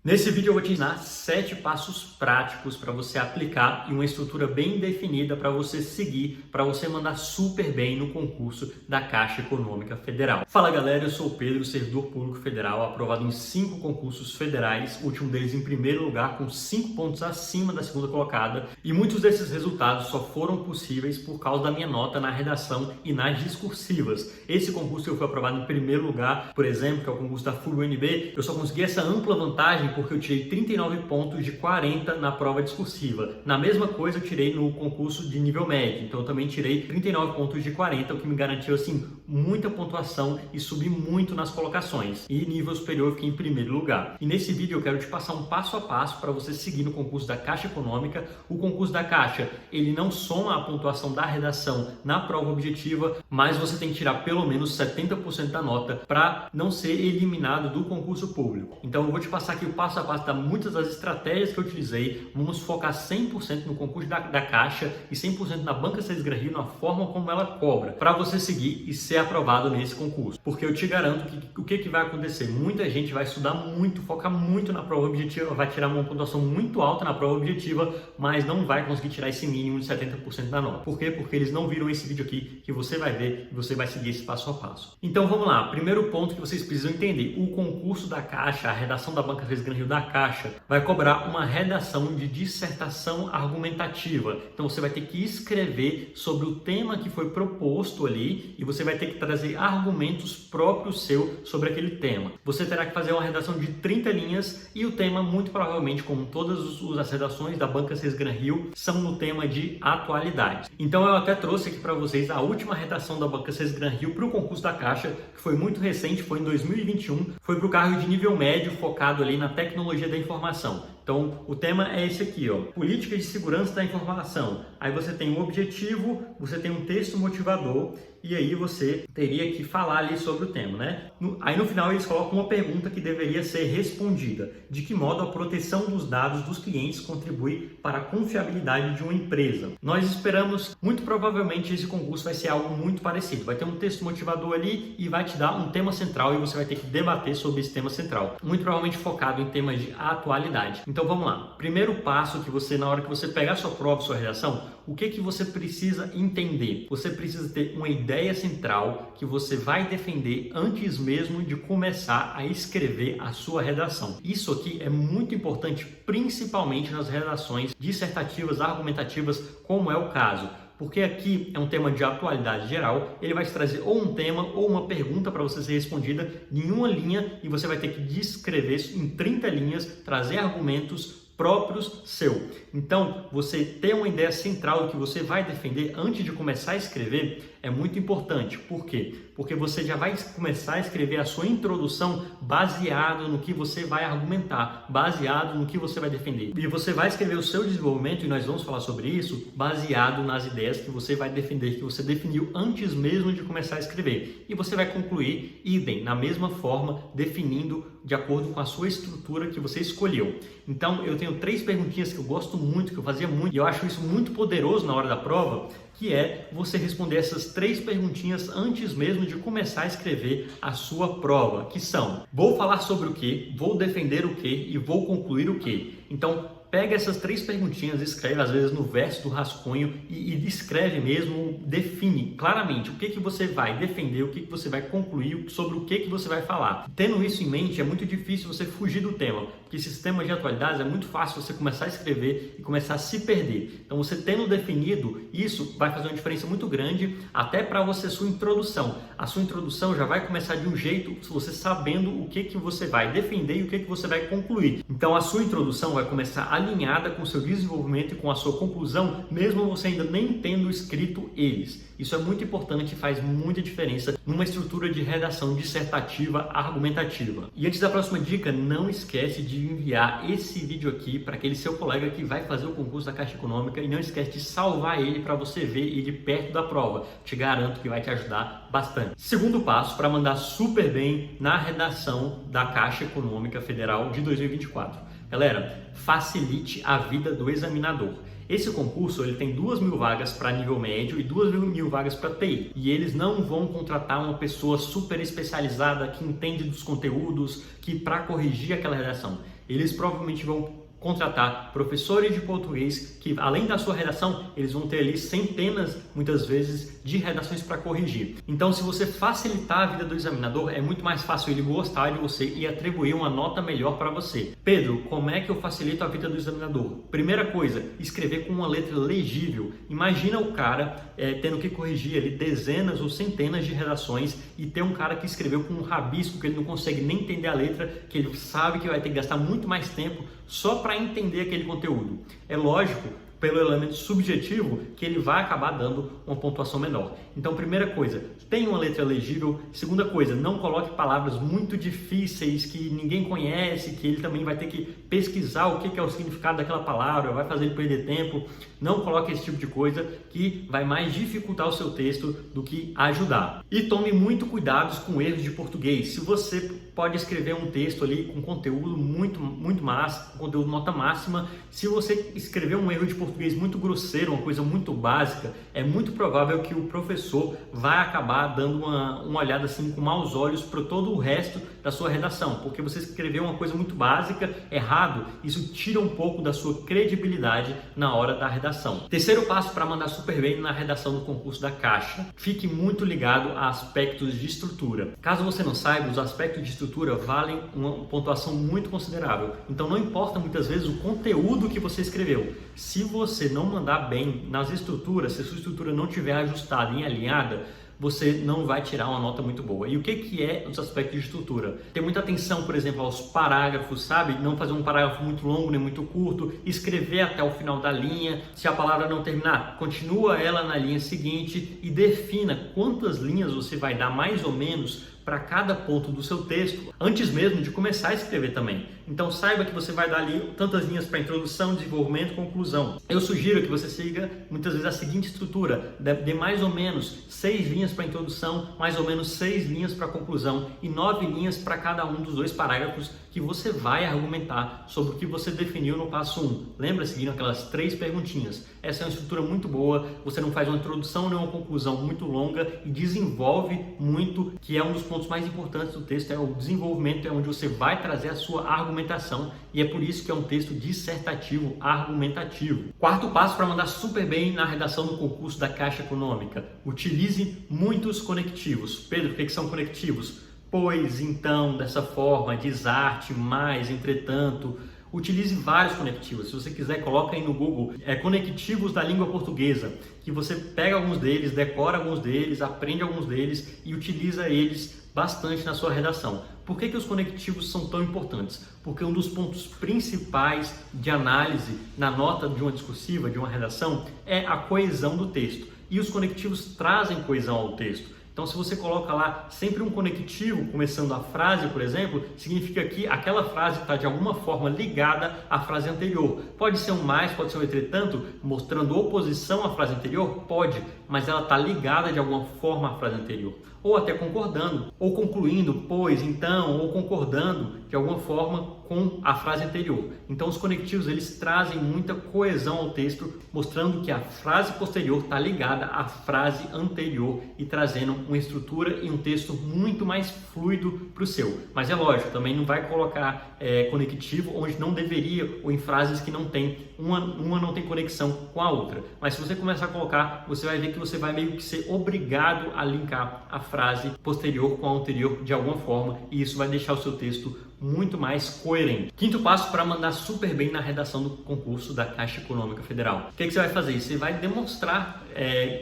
Nesse vídeo eu vou te ensinar 7 passos práticos para você aplicar e uma estrutura bem definida para você seguir, para você mandar super bem no concurso da Caixa Econômica Federal. Fala galera, eu sou o Pedro, servidor público federal, aprovado em 5 concursos federais, o último deles em primeiro lugar com 5 pontos acima da segunda colocada, e muitos desses resultados só foram possíveis por causa da minha nota na redação e nas discursivas. Esse concurso que eu fui aprovado em primeiro lugar, por exemplo, que é o concurso da FUVEST, eu só consegui essa ampla vantagem porque eu tirei 39 pontos de 40 na prova discursiva. Na mesma coisa eu tirei no concurso de nível médio, então eu também tirei 39 pontos de 40, o que me garantiu assim muita pontuação e subi muito nas colocações. E nível superior eu fiquei em primeiro lugar. E nesse vídeo eu quero te passar um passo a passo para você seguir no concurso da Caixa Econômica. O concurso da Caixa, ele não soma a pontuação da redação na prova objetiva, mas você tem que tirar pelo menos 70% da nota para não ser eliminado do concurso público. Então eu vou te passar aqui o passo a passo de muitas das estratégias que eu utilizei. Vamos focar 100% no concurso da Caixa e 100% na Banca Cesar Granrio, na forma como ela cobra, para você seguir e ser aprovado nesse concurso. Porque eu te garanto que o que vai acontecer? Muita gente vai estudar muito, focar muito na prova objetiva, vai tirar uma pontuação muito alta na prova objetiva, mas não vai conseguir tirar esse mínimo de 70% da nota. Por quê? Porque eles não viram esse vídeo aqui que você vai ver e você vai seguir esse passo a passo. Então vamos lá, primeiro ponto que vocês precisam entender: o concurso da Caixa, a redação da Banca Cesar Granrio da Caixa, vai cobrar uma redação de dissertação argumentativa. Então você vai ter que escrever sobre o tema que foi proposto ali e você vai ter que trazer argumentos próprios seu sobre aquele tema. Você terá que fazer uma redação de 30 linhas e o tema, muito provavelmente, como todas as redações da Banca Cesar Granrio, são no tema de atualidade. Então eu até trouxe aqui para vocês a última redação da Banca Cesar Granrio para o concurso da Caixa, que foi muito recente, foi em 2021, foi para o cargo de nível médio, focado ali na tecnologia da informação. Então, o tema é esse aqui, ó: política de segurança da informação. Aí você tem um objetivo, você tem um texto motivador e aí você teria que falar ali sobre o tema, né? Aí no final eles colocam uma pergunta que deveria ser respondida: de que modo a proteção dos dados dos clientes contribui para a confiabilidade de uma empresa? Nós esperamos, muito provavelmente esse concurso vai ser algo muito parecido. Vai ter um texto motivador ali e vai te dar um tema central e você vai ter que debater sobre esse tema central, muito provavelmente focado em temas de atualidade. Então vamos lá. Primeiro passo que você, na hora que você pegar sua prova, sua redação, o que você precisa entender? Você precisa ter uma ideia central que você vai defender antes mesmo de começar a escrever a sua redação. Isso aqui é muito importante, principalmente nas redações dissertativas, argumentativas, como é o caso. Porque aqui é um tema de atualidade geral, ele vai te trazer ou um tema ou uma pergunta para você ser respondida em uma linha e você vai ter que descrever em 30 linhas, trazer argumentos próprios seu. Então, você ter uma ideia central do que você vai defender antes de começar a escrever é muito importante. Por quê? Porque você já vai começar a escrever a sua introdução baseado no que você vai argumentar, baseado no que você vai defender. E você vai escrever o seu desenvolvimento, e nós vamos falar sobre isso, baseado nas ideias que você vai defender, que você definiu antes mesmo de começar a escrever. E você vai concluir idem, na mesma forma, definindo de acordo com a sua estrutura que você escolheu. Então, eu tenho 3 perguntinhas que eu gosto muito, que eu fazia muito, e eu acho isso muito poderoso na hora da prova, que é você responder essas 3 perguntinhas antes mesmo de começar a escrever a sua prova, que são: vou falar sobre o que, vou defender o que e vou concluir o que. Então, pega essas 3 perguntinhas, escreve às vezes no verso do rascunho e escreve mesmo, define claramente o que você vai defender, o que você vai concluir, sobre o que você vai falar. Tendo isso em mente, é muito difícil você fugir do tema, porque esses temas de atualidades é muito fácil você começar a escrever e começar a se perder. Então, você tendo definido isso, vai fazer uma diferença muito grande até para sua introdução. A sua introdução já vai começar de um jeito, você sabendo o que você vai defender e o que você vai concluir. Então, a sua introdução vai começar alinhada com o seu desenvolvimento e com a sua conclusão, mesmo você ainda nem tendo escrito eles. Isso é muito importante e faz muita diferença numa estrutura de redação dissertativa argumentativa. E antes da próxima dica, não esquece de enviar esse vídeo aqui para aquele seu colega que vai fazer o concurso da Caixa Econômica e não esquece de salvar ele para você ver ele perto da prova. Te garanto que vai te ajudar bastante. Segundo passo para mandar super bem na redação da Caixa Econômica Federal de 2024. Galera, facilite a vida do examinador. Esse concurso ele tem 2.000 vagas para nível médio e 2.000 vagas para TI. E eles não vão contratar uma pessoa super especializada que entende dos conteúdos, que para corrigir aquela redação. Eles provavelmente vão contratar professores de português que, além da sua redação, eles vão ter ali centenas, muitas vezes, de redações para corrigir. Então, se você facilitar a vida do examinador, é muito mais fácil ele gostar de você e atribuir uma nota melhor para você. Pedro, como é que eu facilito a vida do examinador? Primeira coisa, escrever com uma letra legível. Imagina o cara tendo que corrigir ali dezenas ou centenas de redações e ter um cara que escreveu com um rabisco que ele não consegue nem entender a letra, que ele sabe que vai ter que gastar muito mais tempo só para entender aquele conteúdo. É lógico, pelo elemento subjetivo, que ele vai acabar dando uma pontuação menor. Então, primeira coisa, tenha uma letra legível. Segunda coisa, não coloque palavras muito difíceis que ninguém conhece, que ele também vai ter que pesquisar o que é o significado daquela palavra, vai fazer ele perder tempo. Não coloque esse tipo de coisa que vai mais dificultar o seu texto do que ajudar. E tome muito cuidado com erros de português. Se você pode escrever um texto ali com conteúdo muito massa, com conteúdo nota máxima, se você escrever um erro de português muito grosseiro, uma coisa muito básica, é muito provável que o professor vai acabar dando uma olhada assim com maus olhos para todo o resto da sua redação, porque você escreveu uma coisa muito básica, errado, isso tira um pouco da sua credibilidade na hora da redação. Terceiro passo para mandar super bem na redação do concurso da Caixa: fique muito ligado a aspectos de estrutura. Caso você não saiba, os aspectos de estrutura valem uma pontuação muito considerável, então não importa muitas vezes o conteúdo que você escreveu. Se você não mandar bem nas estruturas, se a sua estrutura não estiver ajustada e alinhada, você não vai tirar uma nota muito boa. E o que é os aspectos de estrutura? Ter muita atenção, por exemplo, aos parágrafos, sabe? Não fazer um parágrafo muito longo nem muito curto, escrever até o final da linha. Se a palavra não terminar, continua ela na linha seguinte e defina quantas linhas você vai dar mais ou menos para cada ponto do seu texto, antes mesmo de começar a escrever também. Então saiba que você vai dar ali tantas linhas para introdução, desenvolvimento, conclusão. Eu sugiro que você siga muitas vezes a seguinte estrutura: dê mais ou menos 6 linhas para introdução, mais ou menos 6 linhas para conclusão e 9 linhas para cada um dos 2 parágrafos que você vai argumentar sobre o que você definiu no passo 1. Lembra, seguindo aquelas 3 perguntinhas. Essa é uma estrutura muito boa, você não faz uma introdução nem uma conclusão muito longa e desenvolve muito, que é um dos pontos mais importantes do texto, é o desenvolvimento, é onde você vai trazer a sua argumentação, e é por isso que é um texto dissertativo argumentativo. Quarto passo para mandar super bem na redação do concurso da Caixa Econômica: utilize muitos conectivos. Pedro, o que são conectivos? Pois, então, dessa forma, desarte, mais, entretanto. Utilize vários conectivos. Se você quiser, coloca aí no Google conectivos da língua portuguesa, que você pega alguns deles, decora alguns deles, aprende alguns deles e utiliza eles bastante na sua redação. Por que os conectivos são tão importantes? Porque um dos pontos principais de análise na nota de uma discursiva, de uma redação, é a coesão do texto. E os conectivos trazem coesão ao texto. Então, se você coloca lá sempre um conectivo, começando a frase, por exemplo, significa que aquela frase está de alguma forma ligada à frase anterior. Pode ser um mais, pode ser um entretanto, mostrando oposição à frase anterior? Pode, mas ela está ligada de alguma forma à frase anterior. Ou até concordando, ou concluindo, pois, então, ou concordando de alguma forma com a frase anterior. Então, os conectivos, eles trazem muita coesão ao texto, mostrando que a frase posterior está ligada à frase anterior e trazendo uma estrutura e um texto muito mais fluido para o seu. Mas é lógico, também não vai colocar conectivo onde não deveria, ou em frases que não tem, uma não tem conexão com a outra. Mas se você começar a colocar, você vai ver que você vai meio que ser obrigado a linkar a frase posterior com a anterior de alguma forma, e isso vai deixar o seu texto muito mais coerente. Quinto passo para mandar super bem na redação do concurso da Caixa Econômica Federal. O que você vai fazer? Você vai demonstrar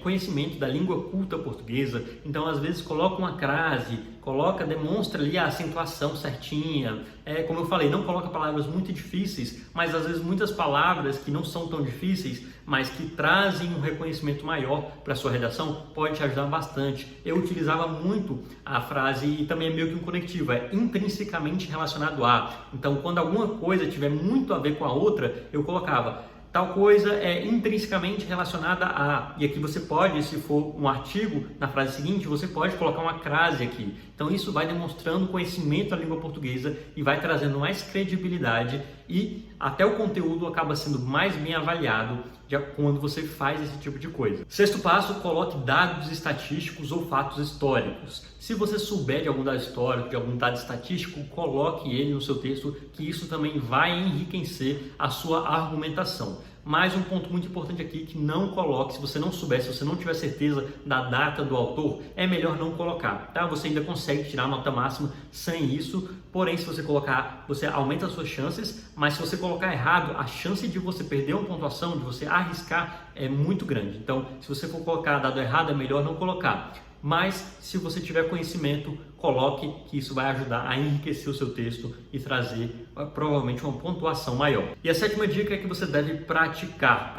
conhecimento da língua culta portuguesa. Então, às vezes, coloca uma crase, demonstra ali a acentuação certinha. Como eu falei, não coloca palavras muito difíceis, mas às vezes muitas palavras que não são tão difíceis, mas que trazem um reconhecimento maior para a sua redação, pode te ajudar bastante. Eu utilizava muito a frase, e também é meio que um conectivo, intrinsecamente relacionado a. Então, quando alguma coisa tiver muito a ver com a outra, eu colocava tal coisa é intrinsecamente relacionada a. E aqui você pode, se for um artigo, na frase seguinte, você pode colocar uma crase aqui. Então isso vai demonstrando conhecimento da língua portuguesa e vai trazendo mais credibilidade e até o conteúdo acaba sendo mais bem avaliado quando você faz esse tipo de coisa. Sexto passo, coloque dados estatísticos ou fatos históricos. Se você souber de algum dado histórico, de algum dado estatístico, coloque ele no seu texto, que isso também vai enriquecer a sua argumentação. Mais um ponto muito importante aqui, que não coloque, se você não souber, se você não tiver certeza da data do autor, é melhor não colocar, tá? Você ainda consegue tirar a nota máxima sem isso, porém se você colocar, você aumenta as suas chances, mas se você colocar errado, a chance de você perder uma pontuação, de você arriscar, é muito grande. Então, se você for colocar dado errado, é melhor não colocar. Mas, se você tiver conhecimento, coloque, que isso vai ajudar a enriquecer o seu texto e trazer provavelmente uma pontuação maior. E a sétima dica é que você deve praticar.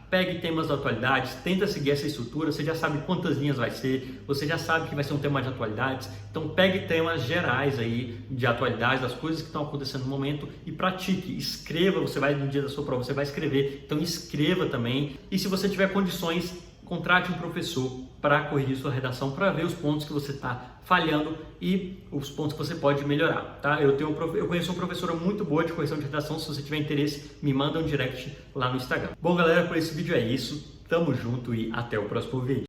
Pegue temas da atualidade, tenta seguir essa estrutura, você já sabe quantas linhas vai ser, você já sabe que vai ser um tema de atualidades, então pegue temas gerais aí de atualidades, das coisas que estão acontecendo no momento e pratique, escreva, você vai no dia da sua prova, você vai escrever, então escreva também, e se você tiver condições, contrate um professor para corrigir sua redação, para ver os pontos que você está falhando e os pontos que você pode melhorar, tá? Eu conheço uma professora muito boa de correção de redação, se você tiver interesse, me manda um direct lá no Instagram. Bom, galera, por esse vídeo é isso, tamo junto e até o próximo vídeo.